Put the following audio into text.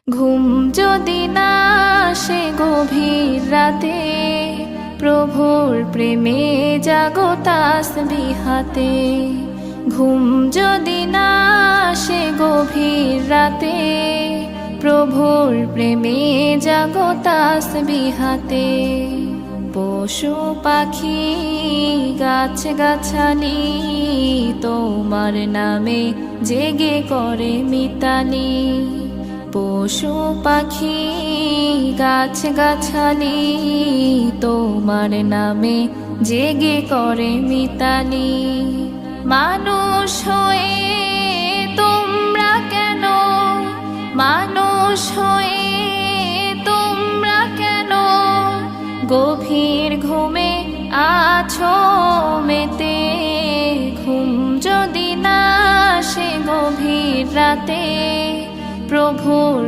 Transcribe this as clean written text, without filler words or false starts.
ঘুম যদি না আসে গভীর রাতে, প্রভুর প্রেমে জাগো তাসবিহ হাতে। ঘুম যদি না আসে গভীর রাতে, প্রভুর প্রেমে জাগো তাসবিহ হাতে। পশু পাখি গাছ গাছালি তোমার নামে জেগে করে মিতালি। পশু পাখি গাছ গাছালি তোমার নামে জেগে করে মিতালি। মানুষ হয়ে তোমরা কেন, মানুষ হয়ে তোমরা কেন গভীর ঘুমে আছো মেতে। ঘুম যদি না আসে গভীর রাতে, প্রভুর